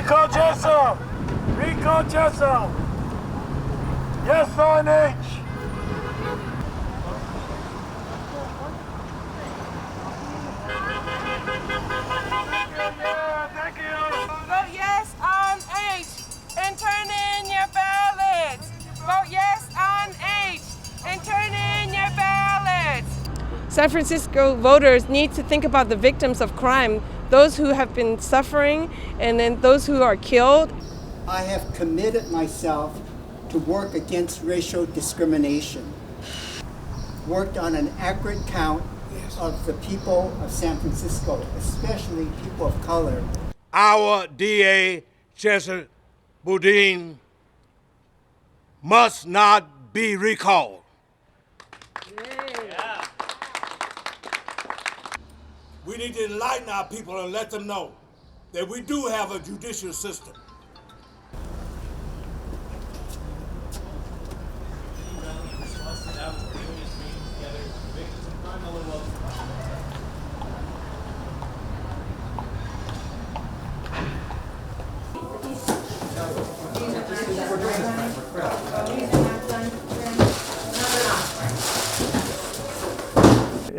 Recall Chesa! Recall Chesa! Yes on H! Thank you! Vote yes on H and turn in your ballots! Vote yes on H and turn in your ballots! San Francisco voters need to think about the victims of crime, those who have been suffering, and then those who are killed. I have committed myself to work against racial discrimination, worked on an accurate count of the people of San Francisco, especially people of color. Our DA, Chesa Boudin, must not be recalled. We need to enlighten our people and let them know that we do have a judicial system.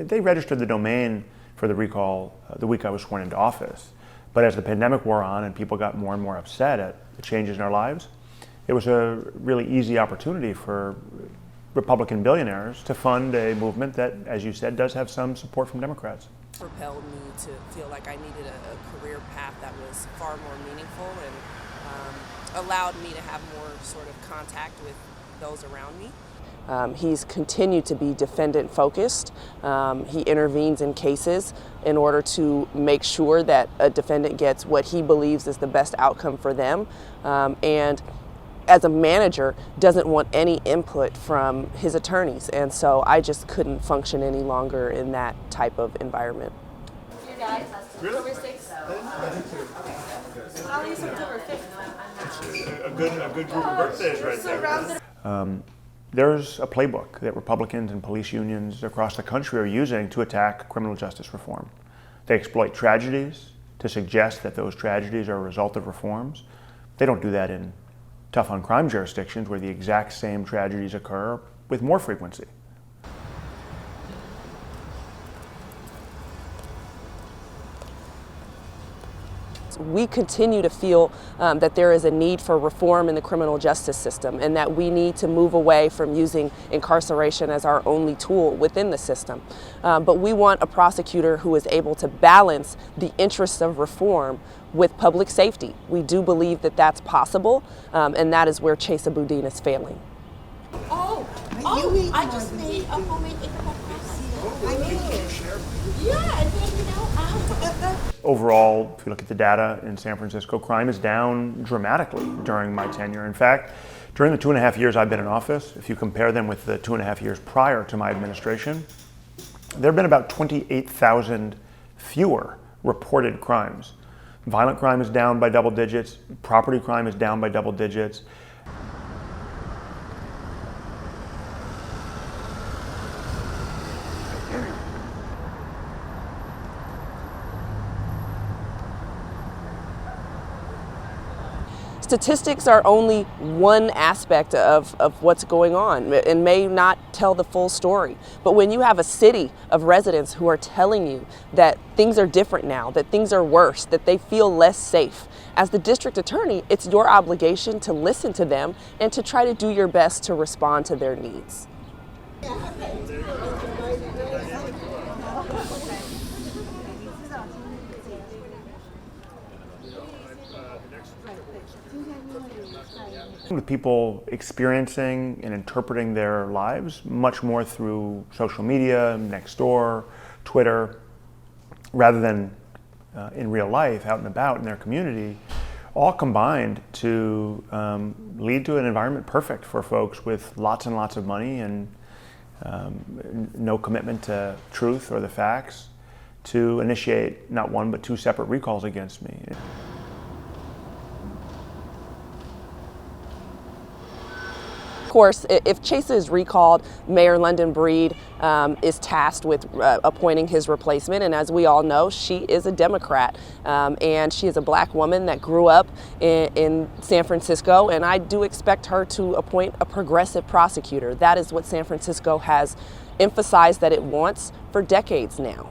They registered the domain for the recall the week I was sworn into office. But as the pandemic wore on and people got more and more upset at the changes in our lives, it was a really easy opportunity for Republican billionaires to fund a movement that, as you said, does have some support from Democrats. Propelled me to feel like I needed a career path that was far more meaningful and allowed me to have more sort of contact with those around me. He's continued to be defendant focused. He intervenes in cases in order to make sure that a defendant gets what he believes is the best outcome for them. And as a manager, doesn't want any input from his attorneys. And so I just couldn't function any longer in that type of environment. You guys, October 6th. Ali's October 5th. A good group of birthdays right there. There's a playbook that Republicans and police unions across the country are using to attack criminal justice reform. They exploit tragedies to suggest that those tragedies are a result of reforms. They don't do that in tough on crime jurisdictions where the exact same tragedies occur with more frequency. We continue to feel that there is a need for reform in the criminal justice system and that we need to move away from using incarceration as our only tool within the system. But we want a prosecutor who is able to balance the interests of reform with public safety. We do believe that that's possible, and that is where Chesa Boudin is failing. I just made a homemade ichabod pasta. I made it. Yeah, and then, Overall, if you look at the data in San Francisco, crime is down dramatically during my tenure. In fact, during the 2.5 years I've been in office, if you compare them with the 2.5 years prior to my administration, there have been about 28,000 fewer reported crimes. Violent crime is down by double digits, property crime is down by double digits. Statistics are only one aspect of what's going on and may not tell the full story. But when you have a city of residents who are telling you that things are different now, that things are worse, that they feel less safe, as the district attorney, it's your obligation to listen to them and to try to do your best to respond to their needs. With people experiencing and interpreting their lives much more through social media, Nextdoor, Twitter, rather than in real life, out and about in their community, all combined to lead to an environment perfect for folks with lots and lots of money and no commitment to truth or the facts to initiate not one but two separate recalls against me. course, if Chesa is recalled, Mayor London Breed is tasked with appointing his replacement. And as we all know, she is a Democrat. And she is a black woman that grew up in San Francisco. And I do expect her to appoint a progressive prosecutor. That is what San Francisco has emphasized that it wants for decades now.